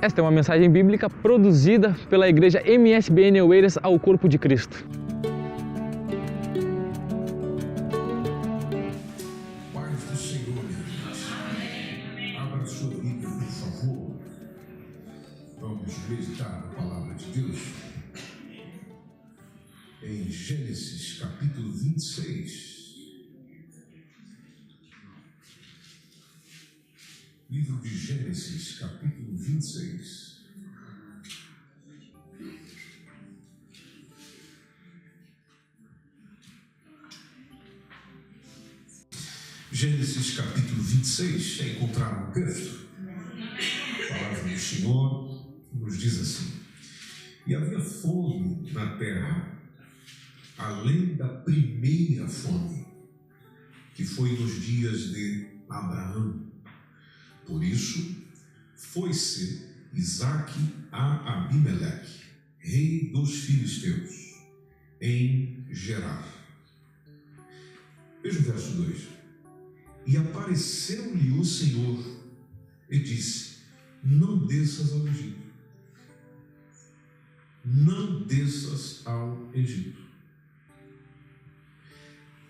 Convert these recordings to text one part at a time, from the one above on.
Esta é uma mensagem bíblica produzida pela igreja MSBN Oeiras ao Corpo de Cristo. Paz do Senhor, irmãos. Abra sua Bíblia, por favor. Vamos meditar na palavra de Deus. Em Gênesis, capítulo 26. Livro de Gênesis, capítulo 26. Gênesis, capítulo 26, é encontrar um texto. A palavra do Senhor nos diz assim: E havia fome na terra, além da primeira fome, que foi nos dias de Abraão. Por isso, foi-se Isaque a Abimeleque, rei dos filisteus, em Gerar. Veja o verso 2. E apareceu-lhe o Senhor e disse: Não desças ao Egito. Não desças ao Egito.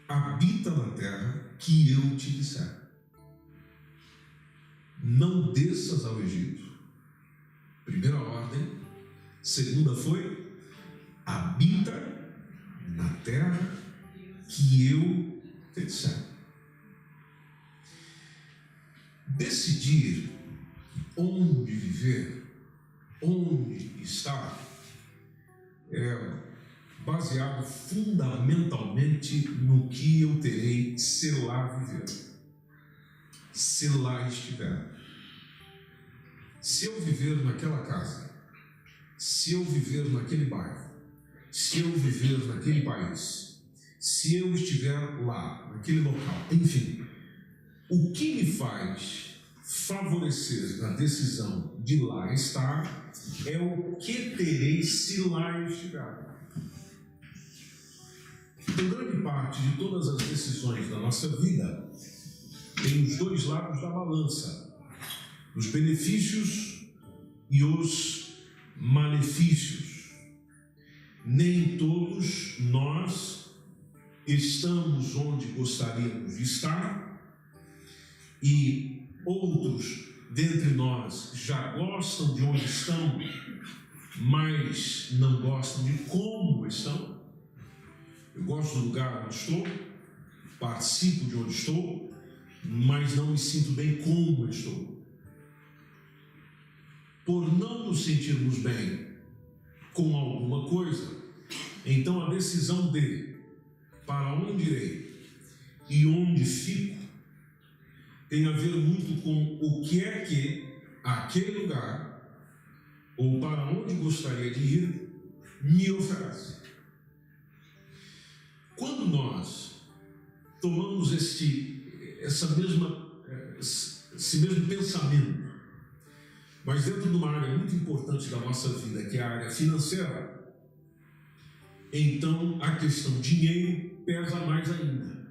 Habita na terra que eu te disser. Não desças ao Egito. Primeira ordem. Segunda foi: habita na terra que eu te disser. Decidir onde viver, onde estar, é baseado fundamentalmente no que eu terei se lá viver, se lá estiver. Se eu viver naquela casa, se eu viver naquele bairro, se eu viver naquele país, se eu estiver lá, naquele local, enfim, o que me faz favorecer na decisão de lá estar é o que terei se lá estiver. Então, grande parte de todas as decisões da nossa vida tem os dois lados da balança, os benefícios e os malefícios. Nem todos nós estamos onde gostaríamos de estar, e outros dentre nós já gostam de onde estão, mas não gostam de como estão. Eu gosto do lugar onde estou, participo de onde estou, mas não me sinto bem como estou. Por não nos sentirmos bem com alguma coisa, então a decisão de para onde irei e onde fico tem a ver muito com o que é que aquele lugar, ou para onde gostaria de ir, me oferece. Quando nós tomamos esse mesmo pensamento, mas dentro de uma área muito importante da nossa vida, que é a área financeira, então a questão dinheiro pesa mais ainda.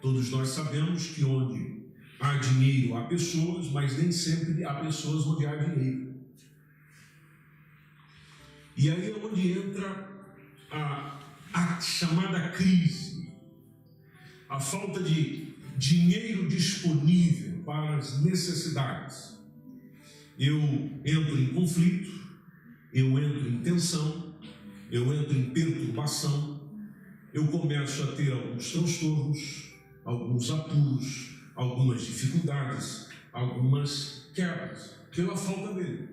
Todos nós sabemos que onde há dinheiro há pessoas, mas nem sempre há pessoas onde há dinheiro. E aí é onde entra a chamada crise, a falta de dinheiro disponível para as necessidades. Eu entro em conflito, eu entro em tensão, eu entro em perturbação, eu começo a ter alguns transtornos, alguns apuros, algumas dificuldades, algumas quebras, pela falta dele,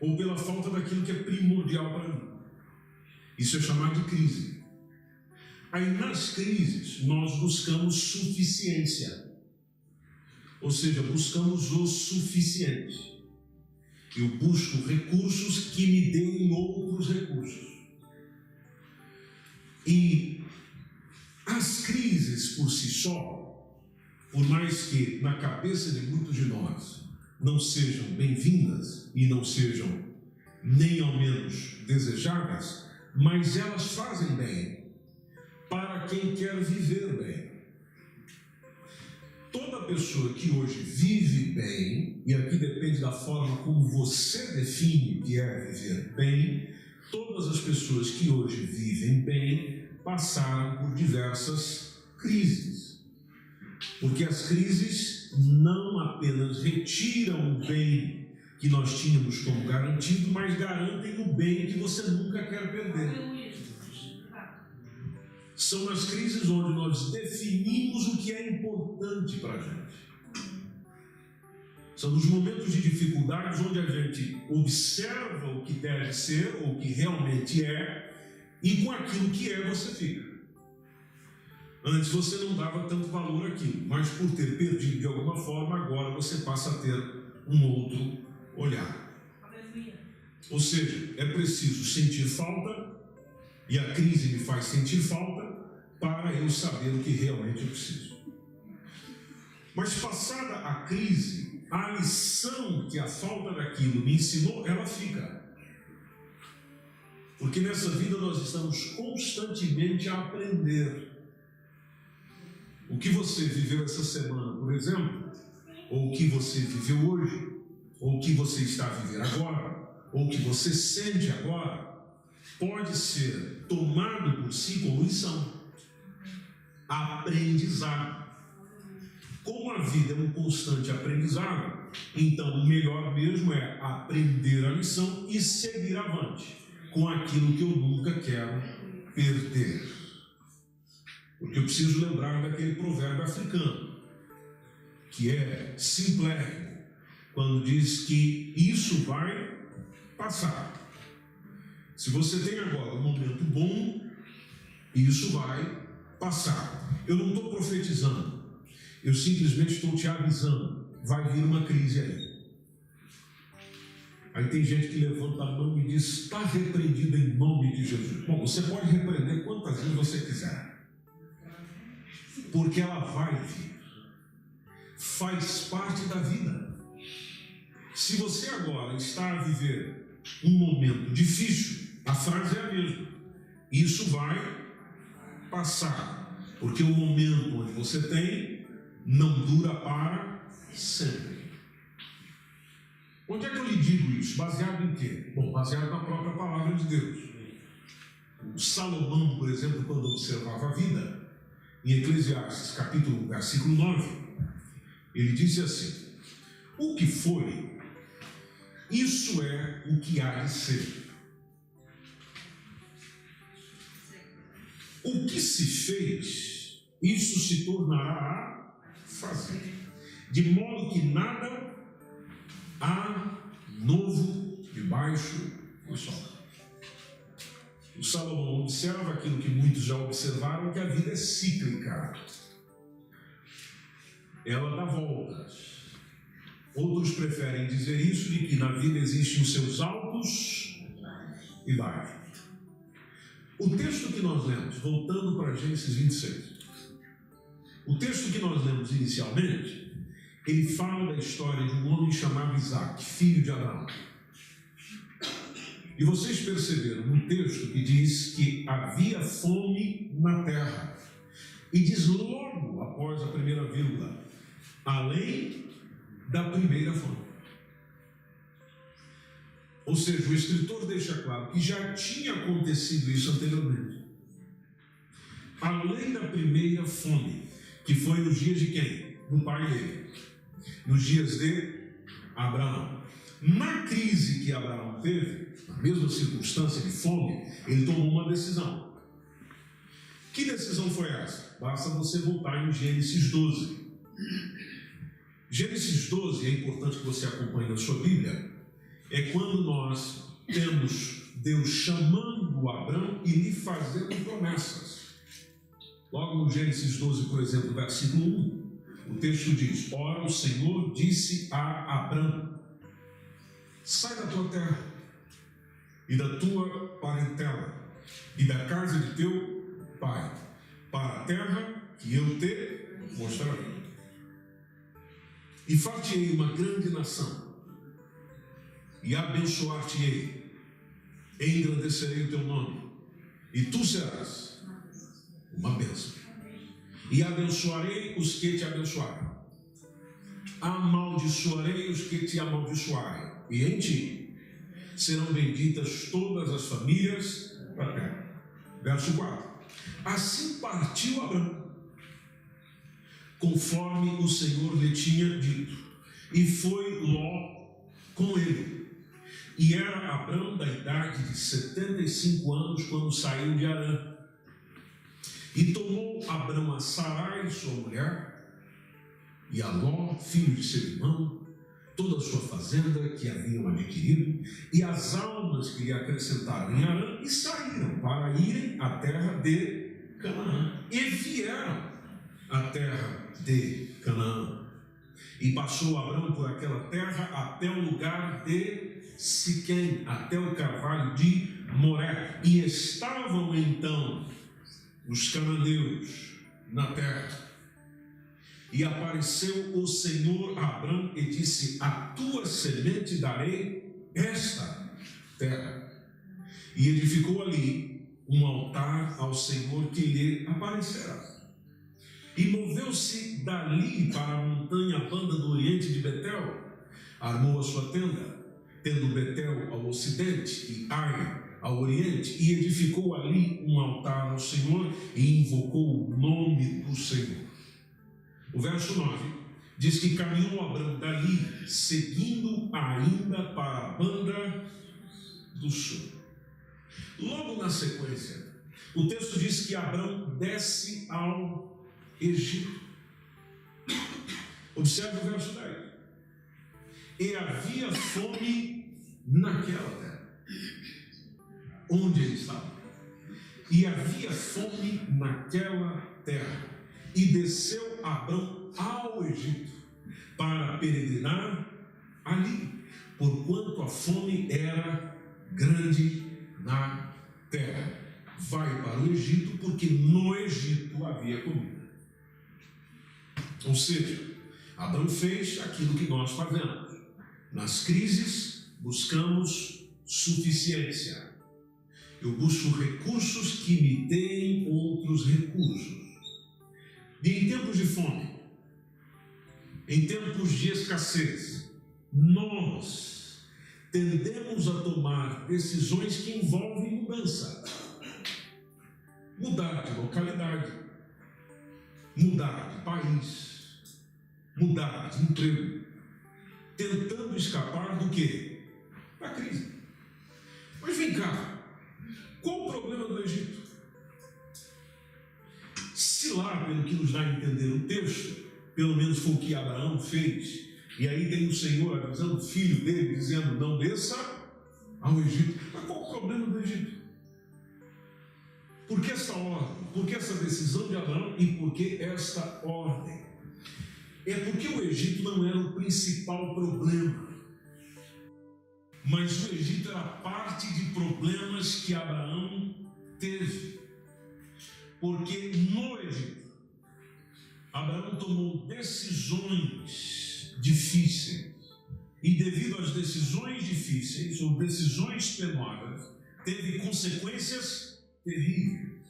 ou pela falta daquilo que é primordial para mim. Isso é chamado de crise. Aí nas crises nós buscamos suficiência. Ou seja, buscamos o suficiente. Eu busco recursos que me deem outros recursos. E as crises por si só, por mais que na cabeça de muitos de nós não sejam bem-vindas e não sejam nem ao menos desejadas, mas elas fazem bem para quem quer viver bem. Toda pessoa que hoje vive bem, e aqui depende da forma como você define o que é viver bem, todas as pessoas que hoje vivem bem passaram por diversas crises. Porque as crises não apenas retiram o bem que nós tínhamos como garantido, mas garantem o bem que você nunca quer perder. São nas crises onde nós definimos o que é importante para a gente. São nos momentos de dificuldades onde a gente observa o que deve ser, ou o que realmente é, e com aquilo que é você fica. Antes você não dava tanto valor àquilo, mas por ter perdido de alguma forma, agora você passa a ter um outro olhar. Ou seja, é preciso sentir falta, e a crise me faz sentir falta, para eu saber o que realmente eu preciso. Mas passada a crise, a lição que a falta daquilo me ensinou, ela fica. Porque nessa vida nós estamos constantemente a aprender. O que você viveu essa semana, por exemplo, ou o que você viveu hoje, ou o que você está a viver agora, ou o que você sente agora, pode ser tomado por si como lição, aprendizado. Como a vida é um constante aprendizado, então o melhor mesmo é aprender a lição e seguir avante com aquilo que eu nunca quero perder. Porque eu preciso lembrar daquele provérbio africano, que é simplérrimo, quando diz que isso vai passar. Se você tem agora um momento bom, isso vai passar. Eu não estou profetizando, eu simplesmente estou te avisando, vai vir uma crise aí. Aí tem gente que levanta a mão e diz, está repreendido em nome de Jesus. Bom, você pode repreender quantas vezes você quiser, porque ela vai vir, faz parte da vida. Se você agora está a viver um momento difícil, a frase é a mesma, isso vai passar, porque o momento onde você tem não dura para sempre. Onde é que eu lhe digo isso? Baseado em quê? Bom, baseado na própria palavra de Deus. O Salomão, por exemplo, quando observava a vida, em Eclesiastes, capítulo 1, versículo 9, ele disse assim, o que foi, isso é o que há de ser. O que se fez, isso se tornará a fazer. De modo que nada há novo debaixo do sol. O Salomão observa aquilo que muitos já observaram, que a vida é cíclica. Ela dá voltas. Outros preferem dizer isso, de que na vida existem os seus altos e baixos. O texto que nós lemos, voltando para Gênesis 26, o texto que nós lemos inicialmente, ele fala da história de um homem chamado Isaac, filho de Abraão. E vocês perceberam no texto que diz que havia fome na terra. E diz logo após a primeira vírgula, além da primeira fome. Ou seja, o escritor deixa claro que já tinha acontecido isso anteriormente. Além da primeira fome, que foi nos dias de quem? Do pai dele. Nos dias de Abraão. Na crise que Abraão teve, na mesma circunstância de fome, ele tomou uma decisão. Que decisão foi essa? Basta você voltar em Gênesis 12. Gênesis 12, é importante que você acompanhe na sua Bíblia, é quando nós temos Deus chamando Abraão e lhe fazendo promessas. Logo no Gênesis 12, por exemplo, versículo 1, o texto diz, ora o Senhor disse a Abraão, sai da tua terra e da tua parentela e da casa de teu pai, para a terra que eu te mostrarei. E far-te-ei uma grande nação, e abençoar-te-ei, e engrandecerei o teu nome, e tu serás uma bênção. E abençoarei os que te abençoarem, amaldiçoarei os que te amaldiçoarem, e em ti serão benditas todas as famílias da terra. Verso 4. Assim partiu Abrão, conforme o Senhor lhe tinha dito, e foi Ló com ele. E era Abrão da idade de 75 anos quando saiu de Harã. E tomou Abrão a Sarai, sua mulher, e a Ló, filho de seu irmão, toda a sua fazenda que haviam adquirido, e as almas que lhe acrescentaram em Harã, e saíram para irem à terra de Canaã. E vieram à terra de Canaã. E passou Abrão por aquela terra até o lugar de Siquém, até o carvalho de Moré. E estavam então os cananeus na terra. E apareceu o Senhor a Abrão e disse: a tua semente darei esta terra. E edificou ali um altar ao Senhor que lhe aparecerá. E moveu-se dali para a montanha banda do oriente de Betel, armou a sua tenda, tendo Betel ao ocidente e Ai ao oriente, e edificou ali um altar ao Senhor e invocou o nome do Senhor. O verso 9 diz que caminhou Abrão dali, seguindo ainda para a banda do sul. Logo na sequência, o texto diz que Abrão desce ao Egito. Observe o verso 10. E havia fome naquela terra onde ele estava. E havia fome naquela terra. E desceu Abrão ao Egito para peregrinar ali, porquanto a fome era grande na terra. Vai para o Egito, porque no Egito havia comida. Ou seja, Abrão fez aquilo que nós fazemos. Nas crises, buscamos suficiência. Eu busco recursos que me deem outros recursos. E em tempos de fome, em tempos de escassez, nós tendemos a tomar decisões que envolvem mudança. Mudar de localidade, mudar de país, mudar de emprego, tentando escapar do quê? Da crise. Mas vem cá, qual o problema do Egito? Se lá, pelo que nos dá a entender o texto, pelo menos foi o que Abraão fez, e aí tem o Senhor avisando o filho dele, dizendo: não desça ao Egito. Mas qual o problema do Egito? Por que essa ordem? Por que essa decisão de Abraão e por que esta ordem? É porque o Egito não era o principal problema, mas o Egito era parte de problemas que Abraão teve. Porque no Egito, Abraão tomou decisões difíceis, e devido às decisões difíceis, ou decisões penosas, teve consequências terríveis.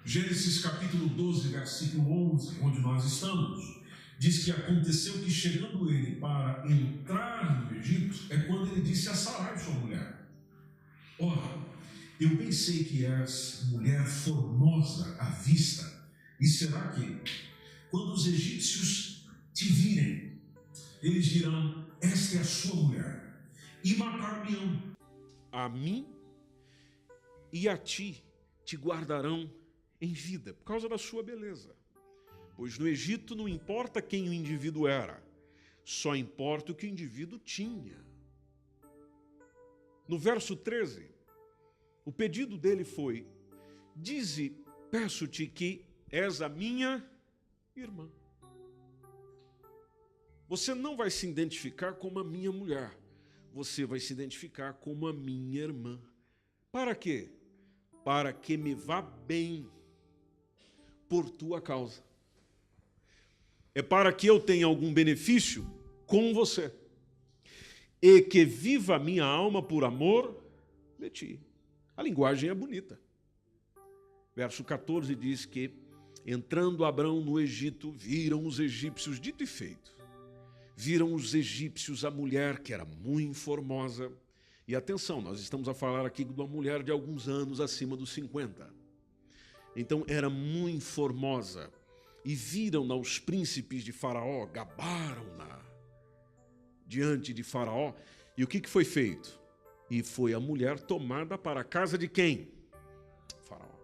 Gênesis capítulo 12, versículo 11, onde nós estamos, diz que aconteceu que, chegando ele para entrar no Egito, é quando ele disse a Sarai, sua mulher: ora, eu pensei que és mulher formosa à vista, e será que, quando os egípcios te virem, eles dirão: esta é a sua mulher, e matar-me-ão a mim e a ti, te guardarão em vida, por causa da sua beleza. Pois no Egito não importa quem o indivíduo era, só importa o que o indivíduo tinha. No verso 13, o pedido dele foi: dize, peço-te que és a minha irmã. Você não vai se identificar como a minha mulher, você vai se identificar como a minha irmã. Para quê? Para que me vá bem por tua causa. É para que eu tenha algum benefício com você, e que viva a minha alma por amor de ti. A linguagem é bonita. Verso 14 diz que, entrando Abrão no Egito, viram os egípcios, dito e feito, Viram os egípcios a mulher, que era muito formosa. E atenção, nós estamos a falar aqui de uma mulher de alguns anos acima dos 50. Então era muito formosa. E viram-na os príncipes de Faraó, gabaram-na diante de Faraó. E o que foi feito? E foi a mulher tomada para a casa de quem? Faraó.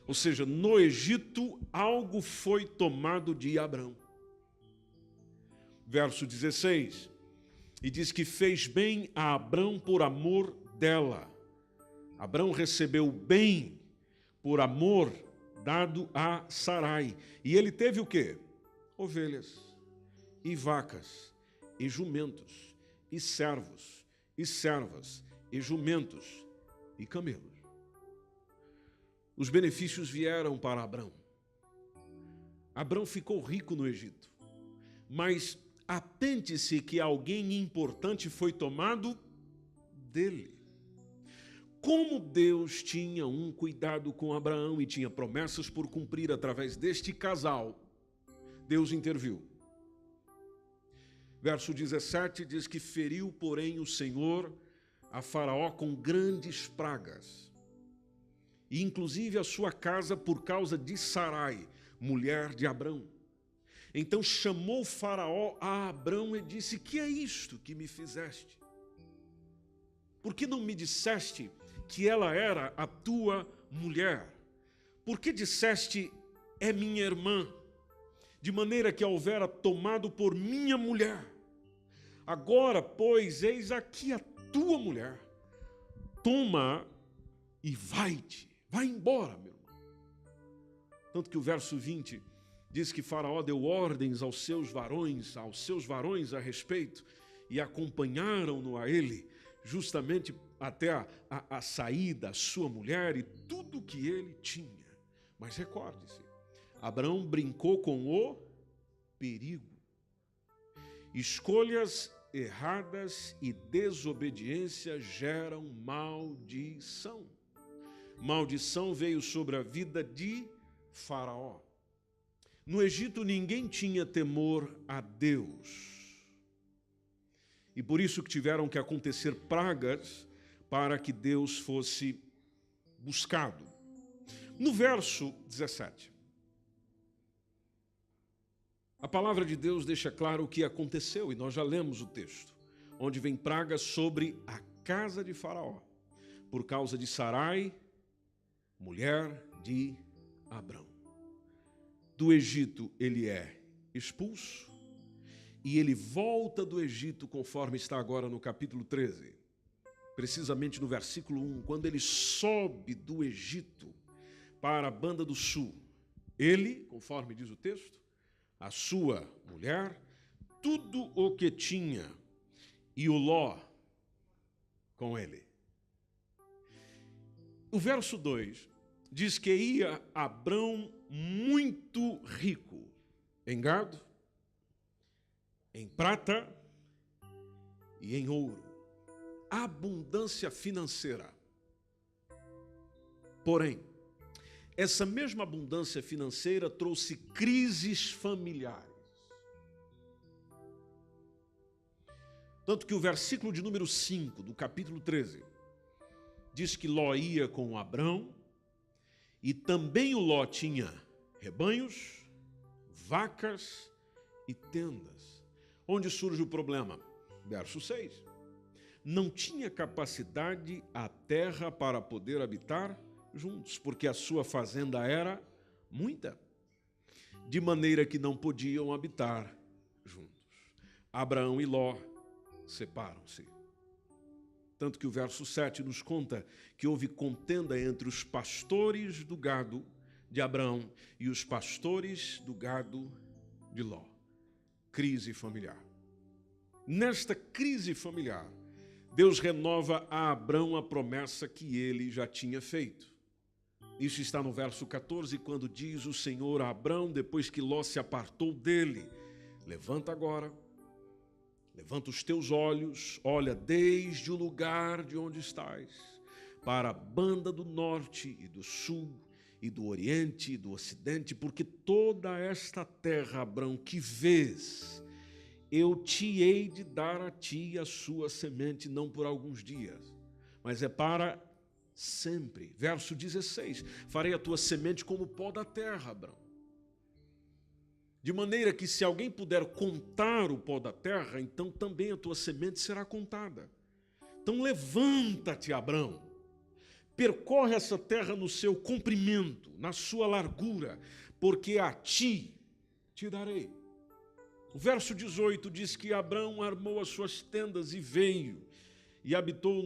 Ou seja, no Egito, algo foi tomado de Abrão. Verso 16, e diz que fez bem a Abrão por amor dela. Abrão recebeu bem por amor dado a Sarai. E ele teve o quê? Ovelhas, e vacas, e jumentos, e servos, e servas, e jumentos, e camelos. Os benefícios vieram para Abrão. Abrão ficou rico no Egito. Mas atente-se que alguém importante foi tomado dele. Como Deus tinha um cuidado com Abraão e tinha promessas por cumprir através deste casal, Deus interviu. Verso 17 diz que feriu, porém, o Senhor a Faraó com grandes pragas, e inclusive a sua casa por causa de Sarai, mulher de Abrão. Então chamou Faraó a Abrão e disse: que é isto que me fizeste? Por que não me disseste que ela era a tua mulher? Por que disseste: é minha irmã? De maneira que a houvera tomado por minha mulher. Agora, pois, eis aqui a tua mulher. Toma e vai-te. Vai embora, meu irmão. Tanto que o verso 20 diz que Faraó deu ordens aos seus varões a respeito, e acompanharam-no a ele, justamente até a saída, a sua mulher e tudo que ele tinha. Mas recorde-se, Abrão brincou com o perigo. Escolhas erradas e desobediência geram maldição. Maldição veio sobre a vida de Faraó. No Egito ninguém tinha temor a Deus. E por isso que tiveram que acontecer pragas para que Deus fosse buscado. No verso 17, a palavra de Deus deixa claro o que aconteceu, e nós já lemos o texto, onde vem praga sobre a casa de Faraó, por causa de Sarai, mulher de Abrão. Do Egito ele é expulso, e ele volta do Egito, conforme está agora no capítulo 13, precisamente no versículo 1, quando ele sobe do Egito para a banda do sul. Ele, conforme diz o texto, a sua mulher, tudo o que tinha, e o Ló com ele. O verso 2 diz que ia Abrão muito rico em gado, em prata e em ouro. Abundância financeira. Porém, essa mesma abundância financeira trouxe crises familiares. Tanto que o versículo de número 5 do capítulo 13 diz que Ló ia com Abrão, e também o Ló tinha rebanhos, vacas e tendas. Onde surge o problema? Verso 6. Não tinha capacidade a terra para poder habitar juntos, porque a sua fazenda era muita, de maneira que não podiam habitar juntos. Abraão e Ló separam-se. Tanto que o verso 7 nos conta que houve contenda entre os pastores do gado de Abrão e os pastores do gado de Ló. Crise familiar. Nesta crise familiar, Deus renova a Abrão a promessa que ele já tinha feito. Isso está no verso 14, quando diz o Senhor a Abrão, depois que Ló se apartou dele: levanta agora, levanta os teus olhos, olha desde o lugar de onde estás, para a banda do norte e do sul, e do oriente e do ocidente, porque toda esta terra, Abrão, que vês, eu te hei de dar a ti e a sua semente, não por alguns dias, mas é para sempre. Verso 16, farei a tua semente como o pó da terra, Abraão. De maneira que se alguém puder contar o pó da terra, então também a tua semente será contada. Então levanta-te, Abraão, percorre essa terra no seu comprimento, na sua largura, porque a ti te darei. O verso 18 diz que Abraão armou as suas tendas e veio, e habitou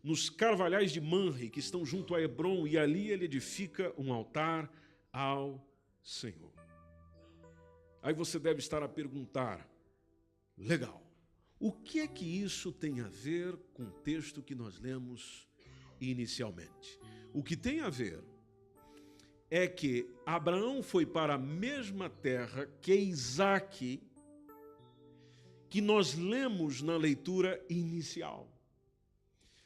nos carvalhais de Manre, que estão junto a Hebrom, e ali ele edifica um altar ao Senhor. Aí você deve estar a perguntar, legal, o que é que isso tem a ver com o texto que nós lemos inicialmente? O que tem a ver é que Abraão foi para a mesma terra que Isaque, que nós lemos na leitura inicial.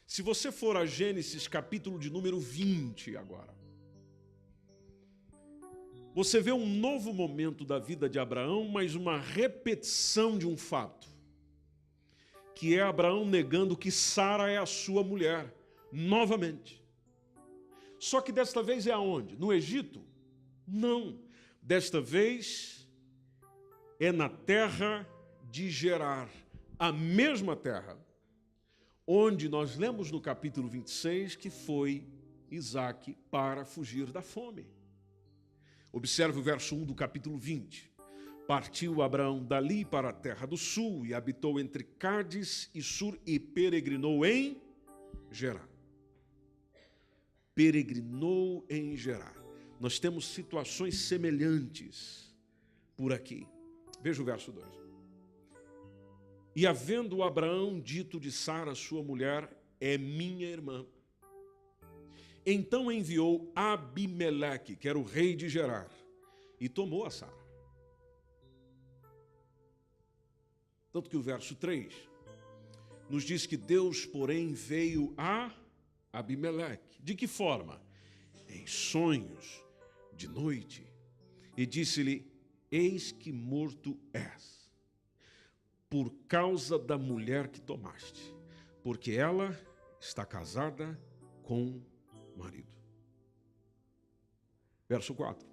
Se você for a Gênesis, capítulo de número 20 agora, você vê um novo momento da vida de Abraão, mas uma repetição de um fato, que é Abraão negando que Sara é a sua mulher, novamente. Só que desta vez é aonde? No Egito? Não. Desta vez é na terra de Gerar, a mesma terra onde nós lemos no capítulo 26 que foi Isaque para fugir da fome. Observe o verso 1 do capítulo 20. Partiu Abraão dali para a terra do sul e habitou entre Cádiz e Sur e peregrinou em Gerar. Peregrinou em Gerar. Nós temos situações semelhantes por aqui. Veja o verso 2. E havendo Abraão dito de Sara, sua mulher, é minha irmã, então enviou Abimeleque, que era o rei de Gerar, e tomou a Sara. Tanto que o verso 3 nos diz que Deus, porém, veio a Abimeleque. De que forma? Em sonhos, de noite, e disse-lhe, eis que morto és, por causa da mulher que tomaste, porque ela está casada com o marido. Verso 4.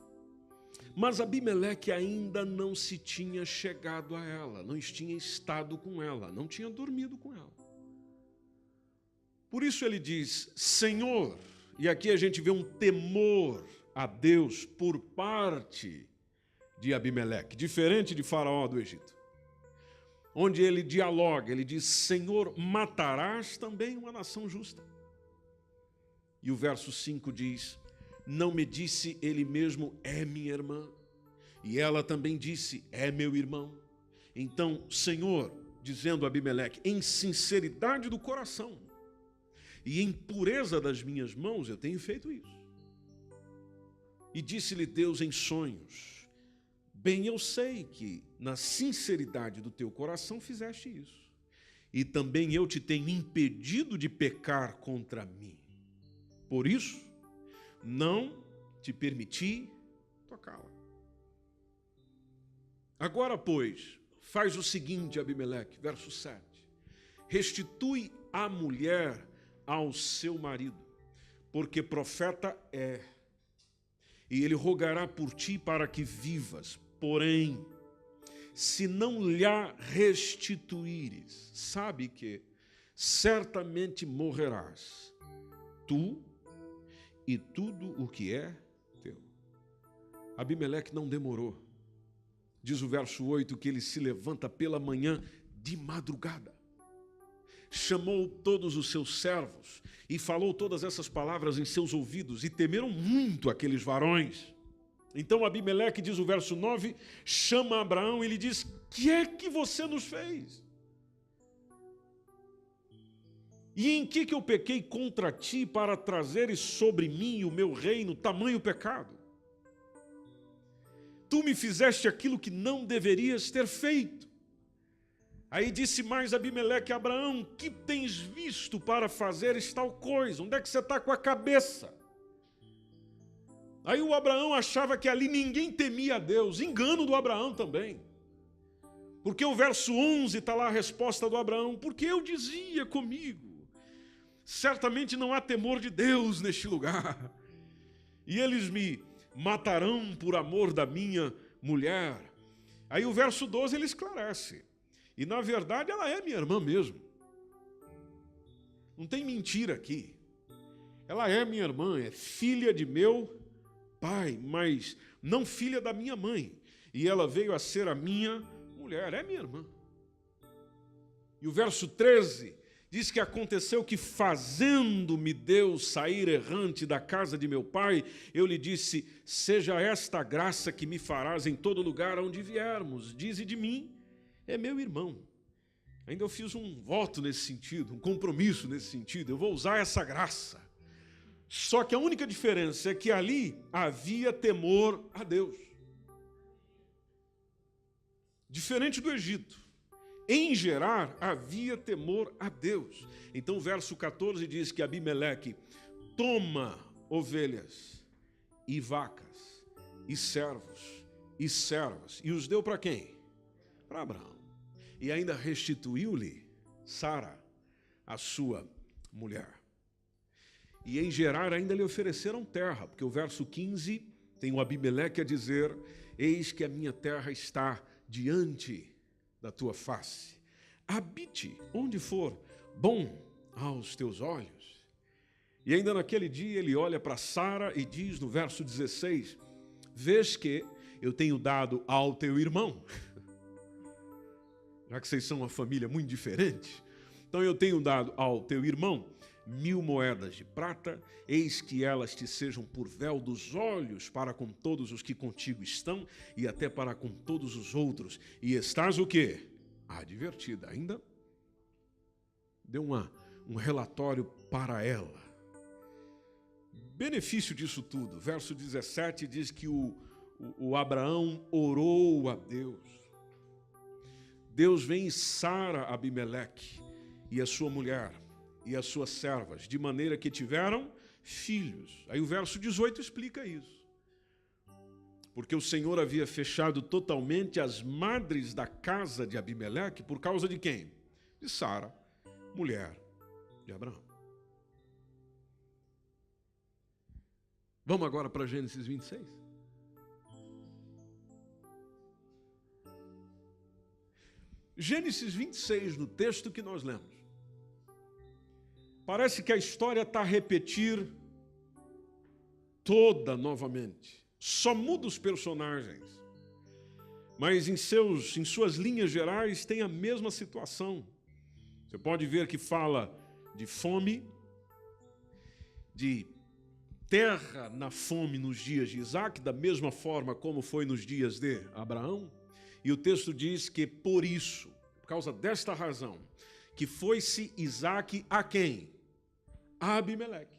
Mas Abimeleque ainda não se tinha chegado a ela, não tinha estado com ela, não tinha dormido com ela. Por isso ele diz, Senhor, e aqui a gente vê um temor a Deus por parte de Abimeleque, diferente de Faraó do Egito, onde ele dialoga, ele diz, Senhor, matarás também uma nação justa. E o verso 5 diz, não me disse ele mesmo, é minha irmã, e ela também disse, é meu irmão. Então, Senhor, dizendo a Abimeleque, em sinceridade do coração e em pureza das minhas mãos, eu tenho feito isso. E disse-lhe Deus em sonhos, bem eu sei que na sinceridade do teu coração fizeste isso, e também eu te tenho impedido de pecar contra mim. Por isso, não te permiti tocá-la. Agora, pois, faz o seguinte, Abimeleque, verso 7. Restitui a mulher ao seu marido, porque profeta é, e ele rogará por ti para que vivas. Porém, se não lhe restituíres, sabe que certamente morrerás, tu e tudo o que é teu. Abimeleque não demorou. Diz o verso 8 que ele se levanta pela manhã de madrugada. Chamou todos os seus servos e falou todas essas palavras em seus ouvidos, e temeram muito aqueles varões. Então Abimeleque, diz o verso 9, chama Abraão e lhe diz, que é que você nos fez? E em que eu pequei contra ti para trazeres sobre mim o meu reino tamanho pecado? Tu me fizeste aquilo que não deverias ter feito. Aí disse mais Abimeleque a Abraão, que tens visto para fazeres tal coisa? Onde é que você está com a cabeça? Aí o Abraão achava que ali ninguém temia a Deus, engano do Abraão também. Porque o verso 11 está lá a resposta do Abraão. Porque eu dizia comigo, certamente não há temor de Deus neste lugar. E eles me matarão por amor da minha mulher. Aí o verso 12 ele esclarece. E na verdade ela é minha irmã mesmo. Não tem mentira aqui. Ela é minha irmã, é filha de meu pai, mas não filha da minha mãe. E ela veio a ser a minha mulher, é minha irmã. E o verso 13 diz que aconteceu que, fazendo-me Deus sair errante da casa de meu pai, eu lhe disse, seja esta a graça que me farás em todo lugar onde viermos. Dize de mim, é meu irmão. Ainda eu fiz um voto nesse sentido, um compromisso nesse sentido. Eu vou usar essa graça. Só que a única diferença é que ali havia temor a Deus. Diferente do Egito. Em Gerar havia temor a Deus. Então o verso 14 diz que Abimeleque toma ovelhas e vacas e servos e servas. E os deu para quem? Para Abraão. E ainda restituiu-lhe Sara, a sua mulher. E em Gerar ainda lhe ofereceram terra, porque o verso 15 tem o Abimeleque a dizer, eis que a minha terra está diante da tua face. Habite onde for bom aos teus olhos. E ainda naquele dia ele olha para Sara e diz no verso 16, vês que eu tenho dado ao teu irmão, já que vocês são uma família muito diferente, então eu tenho dado ao teu irmão 1000 moedas de prata, eis que elas te sejam por véu dos olhos para com todos os que contigo estão e até para com todos os outros. E estás o quê? Advertida. Ainda deu um relatório para ela. Benefício disso tudo. Verso 17 diz que o Abraão orou a Deus. Deus vem e sara Abimeleque e a sua mulher e as suas servas, de maneira que tiveram filhos. Aí o verso 18 explica isso. Porque o Senhor havia fechado totalmente as madres da casa de Abimeleque por causa de quem? De Sara, mulher de Abraão. Vamos agora para Gênesis 26? Gênesis 26, no texto que nós lemos. Parece que a história está a repetir toda novamente. Só muda os personagens. Mas em suas linhas gerais tem a mesma situação. Você pode ver que fala de fome, de terra na fome nos dias de Isaac, da mesma forma como foi nos dias de Abraão. E o texto diz que por isso, por causa desta razão, que foi-se Isaac a quem? A Abimeleque,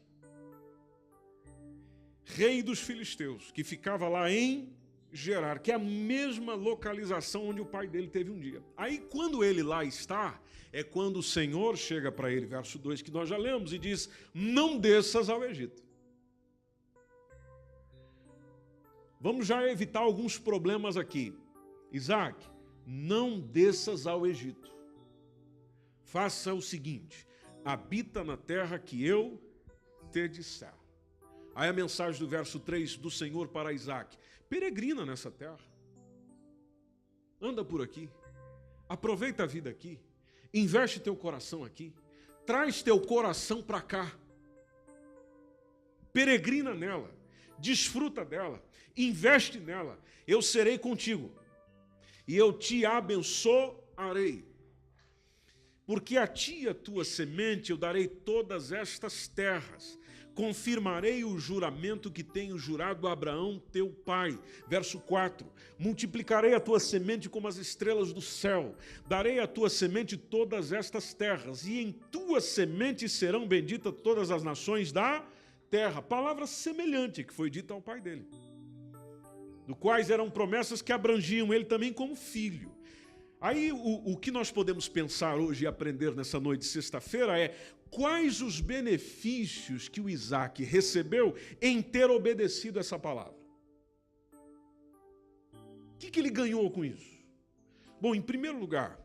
rei dos filisteus, que ficava lá em Gerar, que é a mesma localização onde o pai dele teve um dia. Aí quando ele lá está, é quando o Senhor chega para ele, verso 2, que nós já lemos, e diz, não desças ao Egito. Vamos já evitar alguns problemas aqui. Isaac, não desças ao Egito. Faça o seguinte, habita na terra que eu te disser. Aí a mensagem do verso 3 do Senhor para Isaac. Peregrina nessa terra. Anda por aqui. Aproveita a vida aqui. Investe teu coração aqui. Traz teu coração para cá. Peregrina nela. Desfruta dela. Investe nela. Eu serei contigo. E eu te abençoarei. Porque a ti e a tua semente eu darei todas estas terras. Confirmarei o juramento que tenho jurado a Abraão, teu pai. Verso 4. Multiplicarei a tua semente como as estrelas do céu. Darei à tua semente todas estas terras. E em tua semente serão benditas todas as nações da terra. Palavra semelhante que foi dita ao pai dele. Do quais eram promessas que abrangiam ele também como filho. Aí o que nós podemos pensar hoje e aprender nessa noite de sexta-feira é quais os benefícios que o Isaac recebeu em ter obedecido essa palavra. O que ele ganhou com isso? Bom, em primeiro lugar,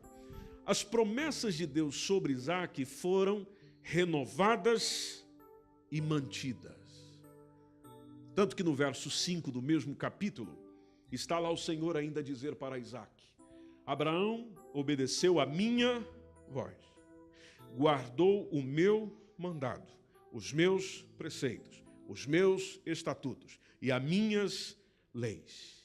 as promessas de Deus sobre Isaque foram renovadas e mantidas. Tanto que no verso 5 do mesmo capítulo, está lá o Senhor ainda a dizer para Isaque: Abraão obedeceu a minha voz, guardou o meu mandado, os meus preceitos, os meus estatutos e as minhas leis.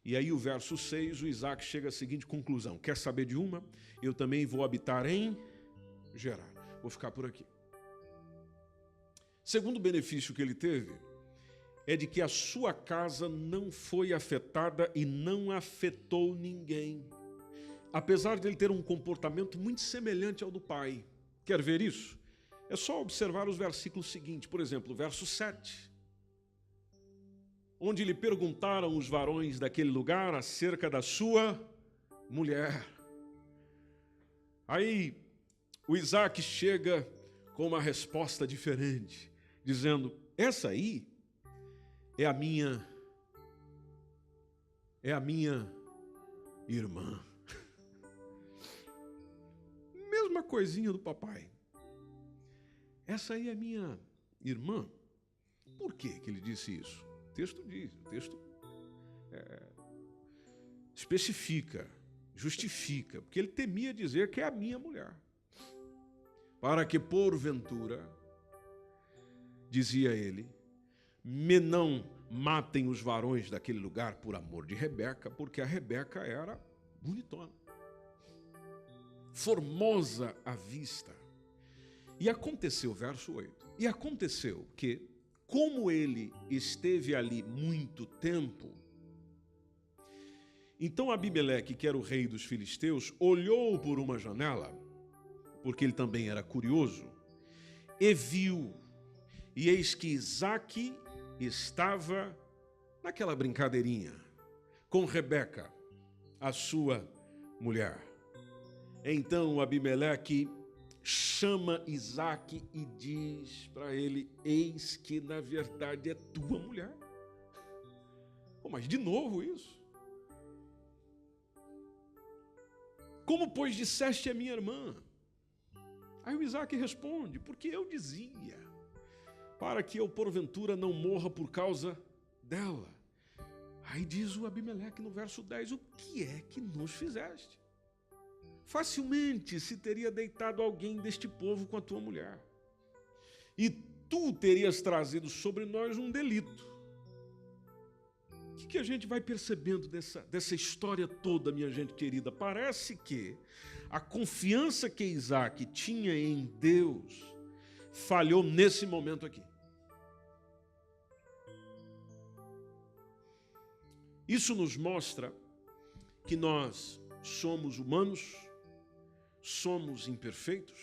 E aí o verso 6, o Isaque chega à seguinte conclusão: quer saber de uma? Eu também vou habitar em Gerar. Vou ficar por aqui. Segundo benefício que ele teve é de que a sua casa não foi afetada e não afetou ninguém. Apesar de ele ter um comportamento muito semelhante ao do pai. Quer ver isso? É só observar os versículos seguintes. Por exemplo, o verso 7. Onde lhe perguntaram os varões daquele lugar acerca da sua mulher. Aí o Isaque chega com uma resposta diferente, dizendo: essa aí é a minha irmã. Mesma coisinha do papai. Essa aí é minha irmã. Por que ele disse isso? O texto diz, o texto especifica, justifica, porque ele temia dizer que é a minha mulher. Para que porventura, dizia ele, me não matem os varões daquele lugar por amor de Rebeca, porque a Rebeca era bonitona, formosa à vista. E aconteceu, verso 8, e aconteceu que, como ele esteve ali muito tempo, então Abimeleque, que era o rei dos filisteus, olhou por uma janela, porque ele também era curioso, e viu, e eis que Isaque estava naquela brincadeirinha com Rebeca, a sua mulher. Então Abimeleque chama Isaque e diz para ele: eis que na verdade é tua mulher. Oh, mas de novo isso? Como, pois, disseste é minha irmã? Aí o Isaque responde: porque eu dizia, para que eu porventura não morra por causa dela. Aí diz o Abimeleque no verso 10, o que é que nos fizeste? Facilmente se teria deitado alguém deste povo com a tua mulher, e tu terias trazido sobre nós um delito. O que a gente vai percebendo dessa história toda, minha gente querida? Parece que a confiança que Isaque tinha em Deus falhou nesse momento aqui. Isso nos mostra que nós somos humanos, somos imperfeitos,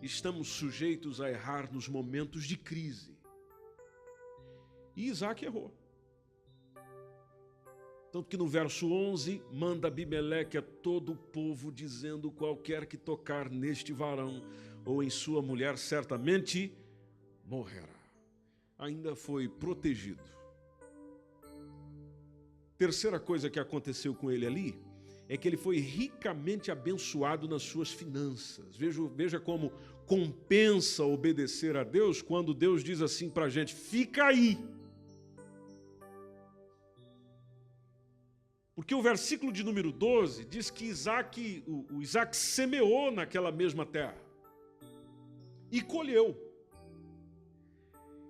estamos sujeitos a errar nos momentos de crise. E Isaque errou. Tanto que no verso 11, manda Abimeleque a todo o povo, dizendo: qualquer que tocar neste varão ou em sua mulher, certamente morrerá. Ainda foi protegido. Terceira coisa que aconteceu com ele ali, é que ele foi ricamente abençoado nas suas finanças. Veja como compensa obedecer a Deus, quando Deus diz assim para a gente: fica aí. Porque o versículo de número 12 diz que o Isaque semeou naquela mesma terra e colheu.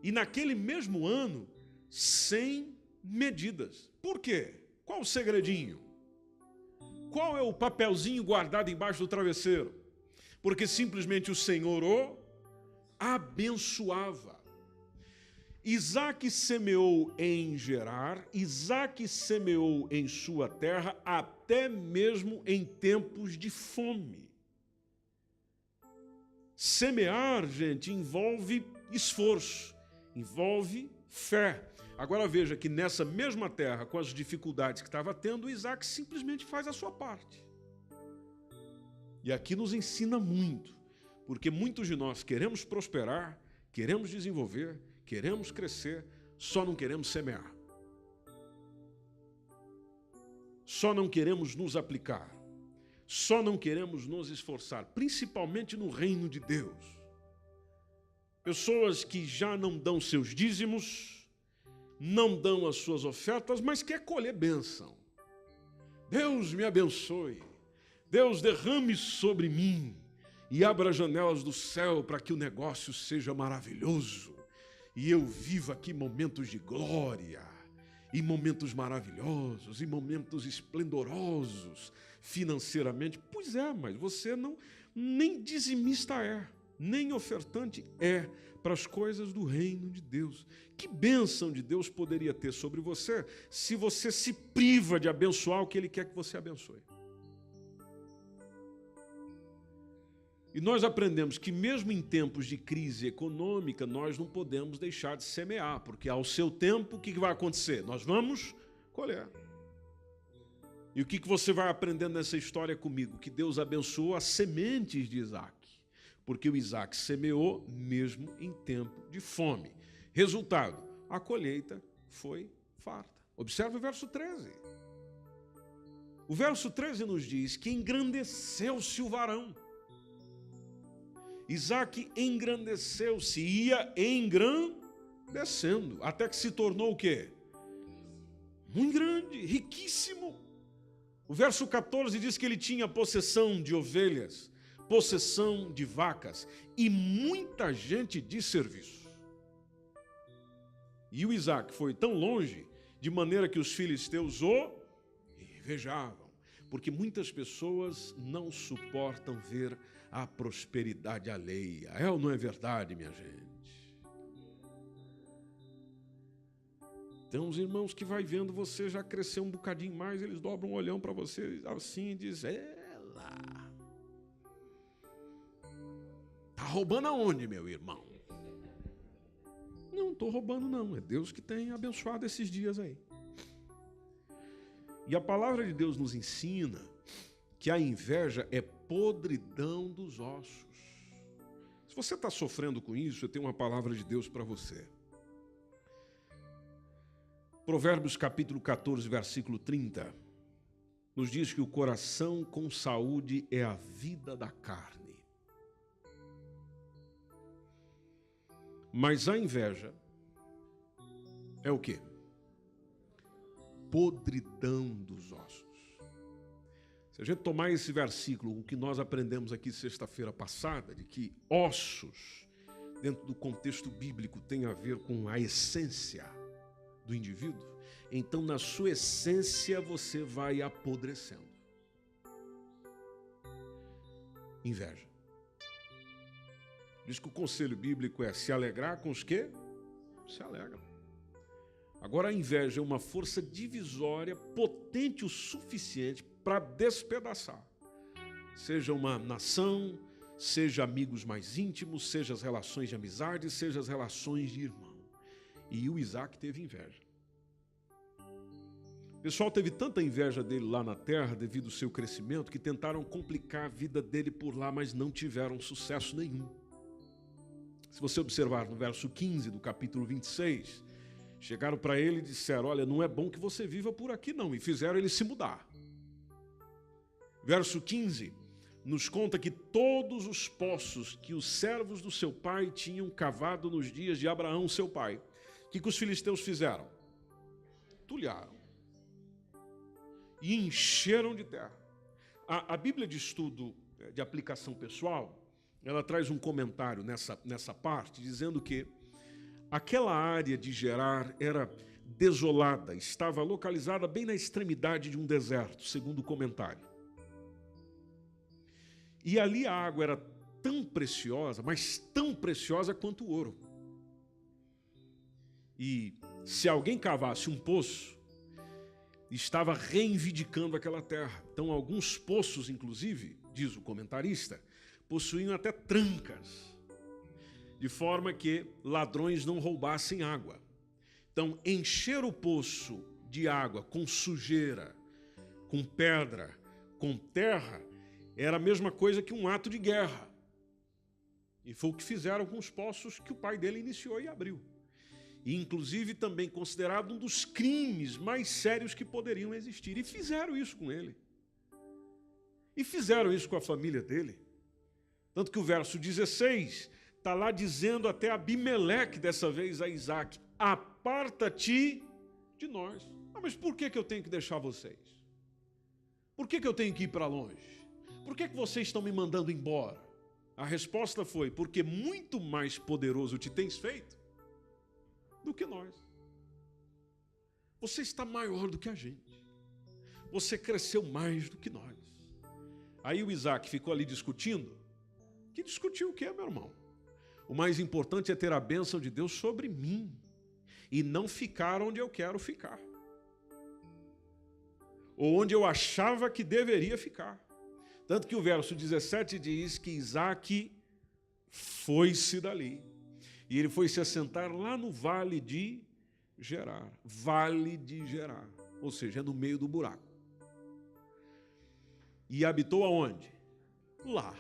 E naquele mesmo ano, 100 medidas. Por quê? Qual o segredinho? Qual é o papelzinho guardado embaixo do travesseiro? Porque simplesmente o Senhor o abençoava. Isaque semeou em Gerar, Isaque semeou em sua terra, até mesmo em tempos de fome. Semear, gente, envolve esforço, envolve fé. Agora veja que nessa mesma terra, com as dificuldades que estava tendo, Isaque simplesmente faz a sua parte. E aqui nos ensina muito, porque muitos de nós queremos prosperar, queremos desenvolver, queremos crescer, só não queremos semear. Só não queremos nos aplicar. só não queremos nos esforçar, principalmente no reino de Deus. Pessoas que já não dão seus dízimos, não dão as suas ofertas, mas quer colher bênção. Deus me abençoe, Deus derrame sobre mim e abra as janelas do céu para que o negócio seja maravilhoso e eu viva aqui momentos de glória, e momentos maravilhosos, e momentos esplendorosos financeiramente. Pois é, mas você não, nem dizimista é, nem ofertante é para as coisas do reino de Deus. Que bênção de Deus poderia ter sobre você se você se priva de abençoar o que Ele quer que você abençoe? E nós aprendemos que mesmo em tempos de crise econômica, nós não podemos deixar de semear, porque ao seu tempo, o que vai acontecer? Nós vamos colher. E o que você vai aprendendo nessa história comigo? Que Deus abençoou as sementes de Isaac, porque o Isaac semeou mesmo em tempo de fome. Resultado, a colheita foi farta. Observe o verso 13. O verso 13 nos diz que engrandeceu-se o varão. Isaac engrandeceu-se, ia engrandecendo, até que se tornou o quê? Muito grande, riquíssimo. O verso 14 diz que ele tinha possessão de ovelhas, possessão de vacas e muita gente de serviço. E o Isaac foi tão longe, de maneira que os filisteus o invejavam, porque muitas pessoas não suportam ver a prosperidade alheia. É ou não é verdade, minha gente? Tem uns irmãos que vai vendo você já crescer um bocadinho mais, eles dobram um olhão para você assim e dizem: ela tá roubando aonde, meu irmão? Não estou roubando não, é Deus que tem abençoado esses dias aí. E a palavra de Deus nos ensina que a inveja é podridão dos ossos. Se você está sofrendo com isso, eu tenho uma palavra de Deus para você. Provérbios capítulo 14, versículo 30, nos diz que o coração com saúde é a vida da carne. Mas a inveja é o quê? Podridão dos ossos. Se a gente tomar esse versículo, o que nós aprendemos aqui sexta-feira passada, de que ossos, dentro do contexto bíblico, tem a ver com a essência do indivíduo, então na sua essência você vai apodrecendo. Inveja. Diz que o conselho bíblico é se alegrar com os que se alegram. Agora a inveja é uma força divisória potente o suficiente para despedaçar. Seja uma nação, seja amigos mais íntimos, seja as relações de amizade, seja as relações de irmão. E o Isaac teve inveja. O pessoal teve tanta inveja dele lá na terra, devido ao seu crescimento, que tentaram complicar a vida dele por lá, mas não tiveram sucesso nenhum. Se você observar no verso 15 do capítulo 26, chegaram para ele e disseram: olha, não é bom que você viva por aqui não, e fizeram ele se mudar. Verso 15 nos conta que todos os poços que os servos do seu pai tinham cavado nos dias de Abraão, seu pai, o que os filisteus fizeram? Tulharam e encheram de terra. A Bíblia de Estudo de Aplicação Pessoal, ela traz um comentário nessa parte, dizendo que aquela área de Gerar era desolada, estava localizada bem na extremidade de um deserto, segundo o comentário. E ali a água era tão preciosa, mas tão preciosa quanto o ouro. E se alguém cavasse um poço, estava reivindicando aquela terra. Então alguns poços, inclusive, diz o comentarista, possuíam até trancas, de forma que ladrões não roubassem água. Então, encher o poço de água com sujeira, com pedra, com terra, era a mesma coisa que um ato de guerra. E foi o que fizeram com os poços que o pai dele iniciou e abriu. E, inclusive, também considerado um dos crimes mais sérios que poderiam existir. E fizeram isso com ele. E fizeram isso com a família dele. Tanto que o verso 16 está lá dizendo até Abimeleque, dessa vez a Isaac: aparta-te de nós. Mas por que eu tenho que deixar vocês? Por que eu tenho que ir para longe? Por que vocês estão me mandando embora? A resposta foi: porque muito mais poderoso te tens feito do que nós. Você está maior do que a gente. Você cresceu mais do que nós. Aí o Isaac ficou ali discutindo. Que discutiu o quê, meu irmão? O mais importante é ter a bênção de Deus sobre mim e não ficar onde eu quero ficar, ou onde eu achava que deveria ficar. Tanto que o verso 17 diz que Isaac foi-se dali. E ele foi se assentar lá no vale de Gerar. Vale de Gerar. Ou seja, é no meio do buraco. E habitou aonde? Lá.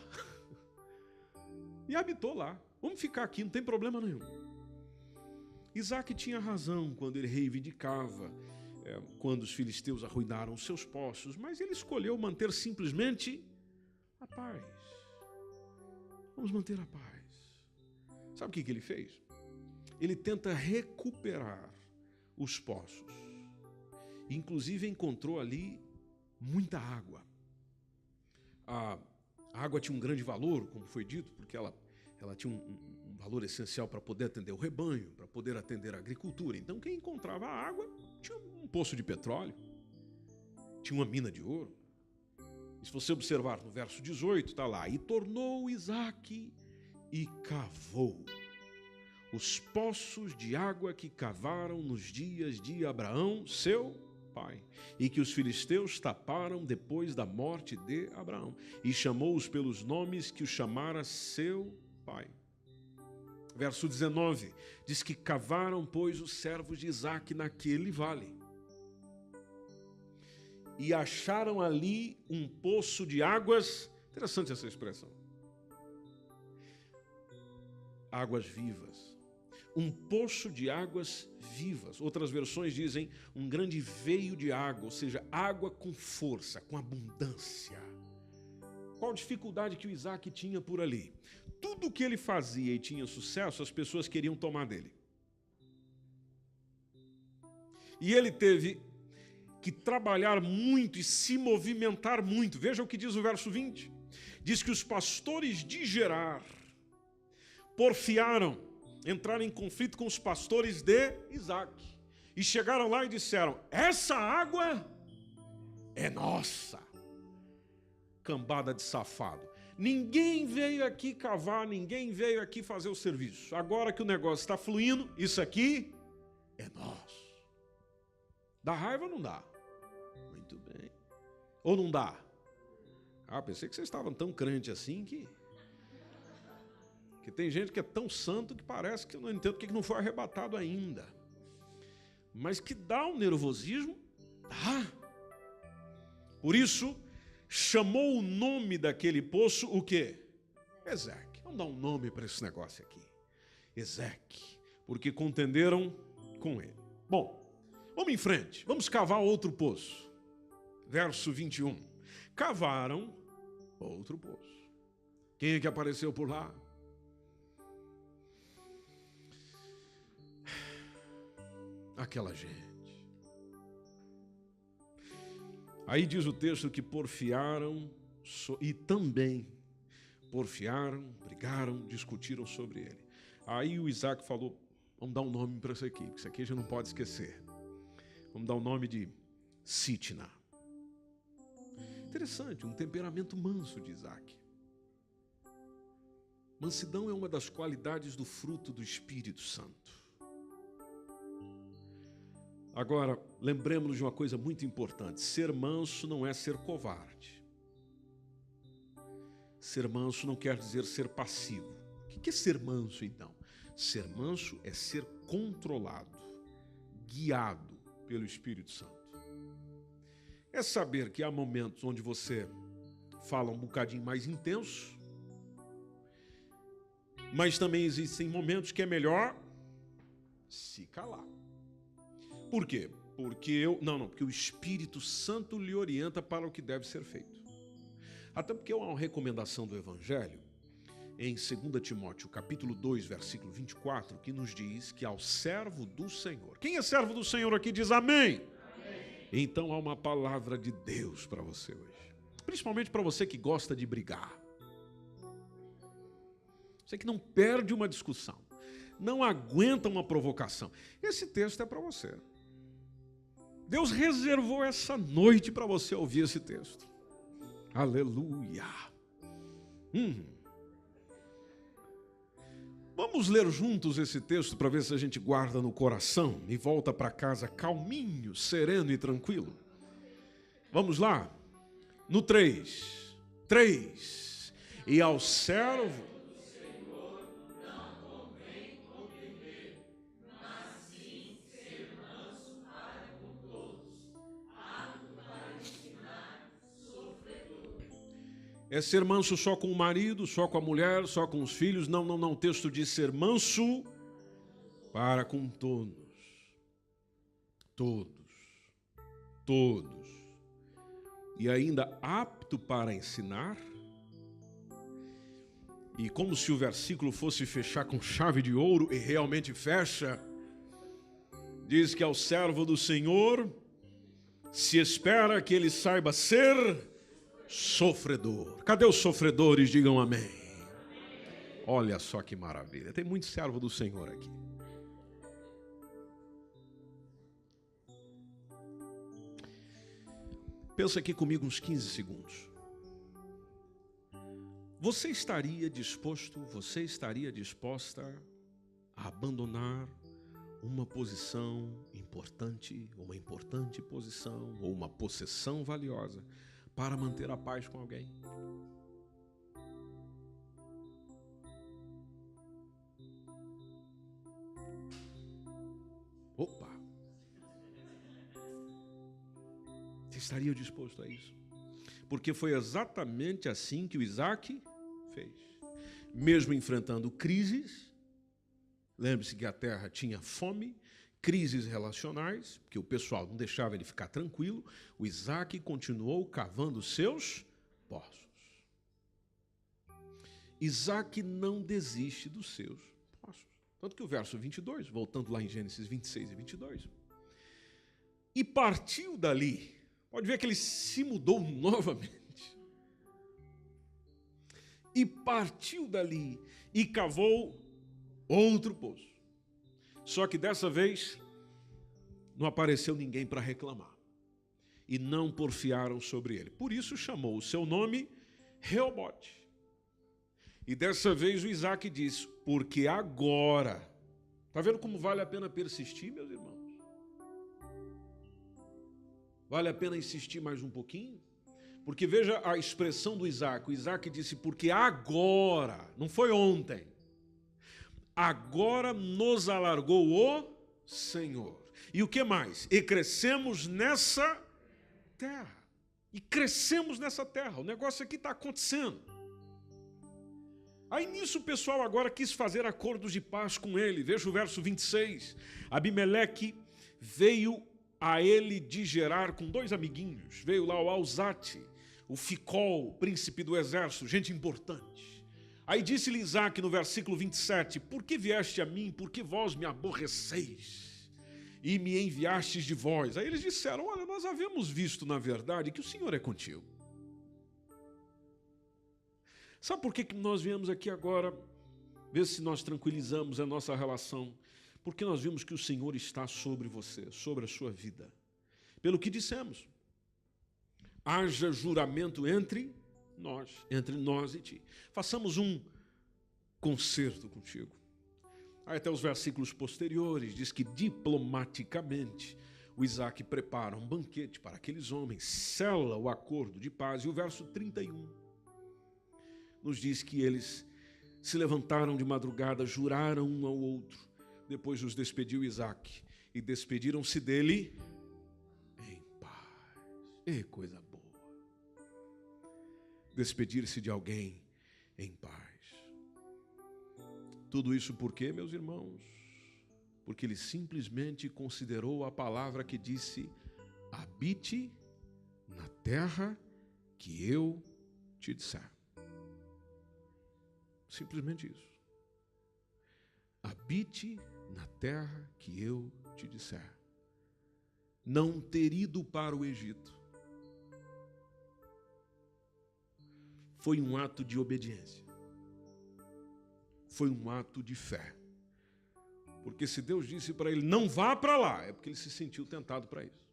E habitou lá. Vamos ficar aqui, não tem problema nenhum. Isaac tinha razão quando ele reivindicava quando os filisteus arruinaram os seus poços, mas ele escolheu manter simplesmente a paz. Vamos manter a paz. Sabe o que ele fez? Ele tenta recuperar os poços. Inclusive encontrou ali muita água. A água tinha um grande valor, como foi dito, porque ela tinha um valor essencial para poder atender o rebanho, para poder atender a agricultura. Então quem encontrava a água tinha um poço de petróleo, tinha uma mina de ouro. E se você observar no verso 18, está lá: e tornou Isaque e cavou os poços de água que cavaram nos dias de Abraão, seu pai, e que os filisteus taparam depois da morte de Abraão, e chamou-os pelos nomes que o chamara seu pai. Verso 19, diz que cavaram, pois, os servos de Isaque naquele vale, e acharam ali um poço de águas, interessante essa expressão, águas vivas, um poço de águas vivas. Outras versões dizem um grande veio de água, ou seja, água com força, com abundância. Qual a dificuldade que o Isaac tinha por ali? Tudo que ele fazia e tinha sucesso, as pessoas queriam tomar dele. E ele teve que trabalhar muito e se movimentar muito. Veja o que diz o verso 20. Diz que os pastores de Gerar porfiaram, entraram em conflito com os pastores de Isaac. E chegaram lá e disseram: essa água é nossa. Cambada de safado. Ninguém veio aqui cavar, ninguém veio aqui fazer o serviço. Agora que o negócio está fluindo, isso aqui é nosso. Dá raiva ou não dá? Muito bem. Ou não dá? Pensei que vocês estavam tão crentes assim que tem gente que é tão santo que parece que eu não entendo porque não foi arrebatado ainda. Mas que dá um nervosismo, dá. Por isso, chamou o nome daquele poço o quê? Ezeque. Vamos dar um nome para esse negócio aqui. Ezeque. Porque contenderam com ele. Bom, vamos em frente. Vamos cavar outro poço. Verso 21. Cavaram outro poço. Quem é que apareceu por lá? Aquela gente. Aí diz o texto que porfiaram e também porfiaram, brigaram, discutiram sobre ele. Aí o Isaac falou: vamos dar um nome para isso aqui, porque isso aqui a gente não pode esquecer. Vamos dar o nome de Sitna. Interessante, um temperamento manso de Isaac. Mansidão é uma das qualidades do fruto do Espírito Santo. Agora, lembremos-nos de uma coisa muito importante. Ser manso não é ser covarde. Ser manso não quer dizer ser passivo. O que é ser manso, então? Ser manso é ser controlado, guiado pelo Espírito Santo. É saber que há momentos onde você fala um bocadinho mais intenso, mas também existem momentos que é melhor se calar. Por quê? Porque o Espírito Santo lhe orienta para o que deve ser feito. Até porque há uma recomendação do Evangelho em 2 Timóteo, capítulo 2, versículo 24, que nos diz que ao servo do Senhor. Quem é servo do Senhor aqui diz amém. Então há uma palavra de Deus para você hoje. Principalmente para você que gosta de brigar. Você que não perde uma discussão. Não aguenta uma provocação. Esse texto é para você. Deus reservou essa noite para você ouvir esse texto. Aleluia. Vamos ler juntos esse texto para ver se a gente guarda no coração e volta para casa calminho, sereno e tranquilo. Vamos lá? No 3. 3. E ao servo é ser manso só com o marido, só com a mulher, só com os filhos. Não. O texto diz ser manso para com todos. Todos. E ainda apto para ensinar. E como se o versículo fosse fechar com chave de ouro, e realmente fecha, diz que ao servo do Senhor se espera que ele saiba ser sofredor. Cadê os sofredores? Digam amém. Olha só que maravilha. Tem muito servo do Senhor aqui. Pensa aqui comigo uns 15 segundos. Você estaria disposta a abandonar uma posição importante, uma importante posição, ou uma possessão valiosa, para manter a paz com alguém? Opa! Você estaria disposto a isso? Porque foi exatamente assim que o Isaac fez. Mesmo enfrentando crises, lembre-se que a terra tinha fome, crises relacionais, porque o pessoal não deixava ele ficar tranquilo, o Isaac continuou cavando seus poços. Isaac não desiste dos seus poços. Tanto que o verso 22, voltando lá em Gênesis 26 e 22, e partiu dali, pode ver que ele se mudou novamente, e partiu dali e cavou outro poço. Só que dessa vez não apareceu ninguém para reclamar. E não porfiaram sobre ele. Por isso chamou o seu nome Reobote. E dessa vez o Isaac disse, porque agora... Está vendo como vale a pena persistir, meus irmãos? Vale a pena insistir mais um pouquinho? Porque veja a expressão do Isaac. O Isaac disse, porque agora, não foi ontem. Agora nos alargou o Senhor. E o que mais? E crescemos nessa terra. E crescemos nessa terra. O negócio aqui está acontecendo. Aí nisso o pessoal agora quis fazer acordos de paz com ele. Veja o verso 26. Abimeleque veio a ele de Gerar com 2 amiguinhos. Veio lá o Alzate, o Ficol, príncipe do exército, gente importante. Aí disse-lhe Isaac no versículo 27, por que vieste a mim, por que vós me aborreceis e me enviastes de vós? Aí eles disseram, olha, nós havíamos visto na verdade que o Senhor é contigo. Sabe por que nós viemos aqui agora, ver se nós tranquilizamos a nossa relação? Porque nós vimos que o Senhor está sobre você, sobre a sua vida. Pelo que dissemos, haja juramento entre nós e ti. Façamos um concerto contigo. Aí até os versículos posteriores diz que diplomaticamente o Isaac prepara um banquete para aqueles homens, sela o acordo de paz. E o verso 31 nos diz que eles se levantaram de madrugada, juraram um ao outro. Depois os despediu Isaac e despediram-se dele em paz. E coisa boa. Despedir-se de alguém em paz. Tudo isso por quê, meus irmãos? Porque ele simplesmente considerou a palavra que disse, habite na terra que eu te disser. Simplesmente isso. Habite na terra que eu te disser. Não ter ido para o Egito foi um ato de obediência. Foi um ato de fé. Porque se Deus disse para ele, não vá para lá, é porque ele se sentiu tentado para isso.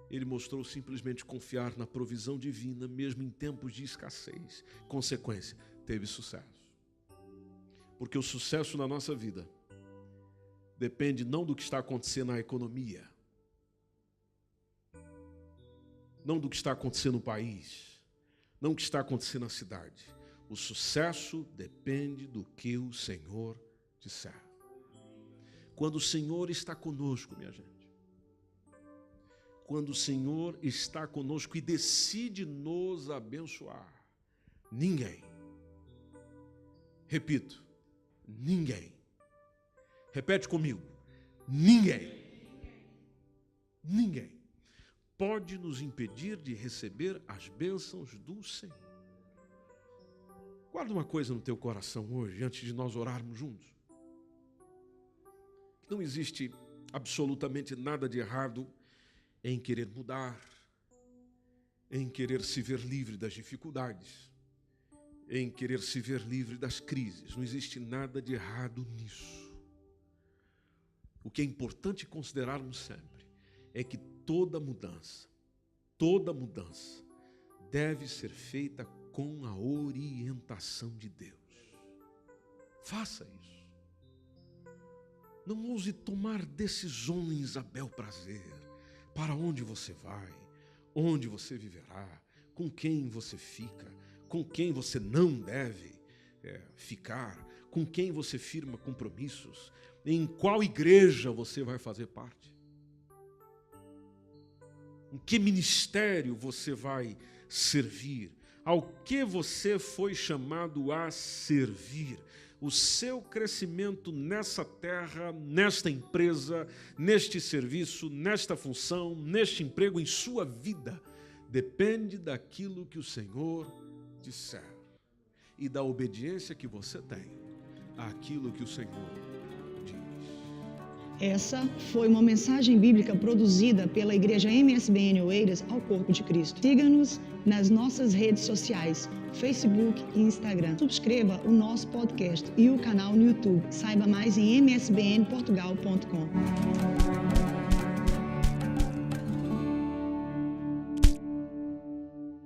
Ele mostrou simplesmente confiar na provisão divina, mesmo em tempos de escassez. Consequência, teve sucesso. Porque o sucesso na nossa vida depende não do que está acontecendo na economia, não do que está acontecendo no país, não do que está acontecendo na cidade. O sucesso depende do que o Senhor disser. Quando o Senhor está conosco, minha gente, quando o Senhor está conosco e decide nos abençoar, ninguém, repito, ninguém, repete comigo, ninguém pode nos impedir de receber as bênçãos do Senhor. Guarda uma coisa no teu coração hoje, antes de nós orarmos juntos. Não existe absolutamente nada de errado em querer mudar, em querer se ver livre das dificuldades, em querer se ver livre das crises. Não existe nada de errado nisso. O que é importante considerarmos sempre é que toda mudança deve ser feita com a orientação de Deus. Faça isso. Não ouse tomar decisões a bel prazer. Para onde você vai, onde você viverá, com quem você fica, com quem você não deve ficar, com quem você firma compromissos, em qual igreja você vai fazer parte, em que ministério você vai servir, ao que você foi chamado a servir. O seu crescimento nessa terra, nesta empresa, neste serviço, nesta função, neste emprego, em sua vida, depende daquilo que o Senhor disser e da obediência que você tem àquilo que o Senhor diz. Essa foi uma mensagem bíblica produzida pela Igreja MSBN Oeiras ao Corpo de Cristo. Siga-nos nas nossas redes sociais, Facebook e Instagram. Subscreva o nosso podcast e o canal no YouTube. Saiba mais em msbnportugal.com.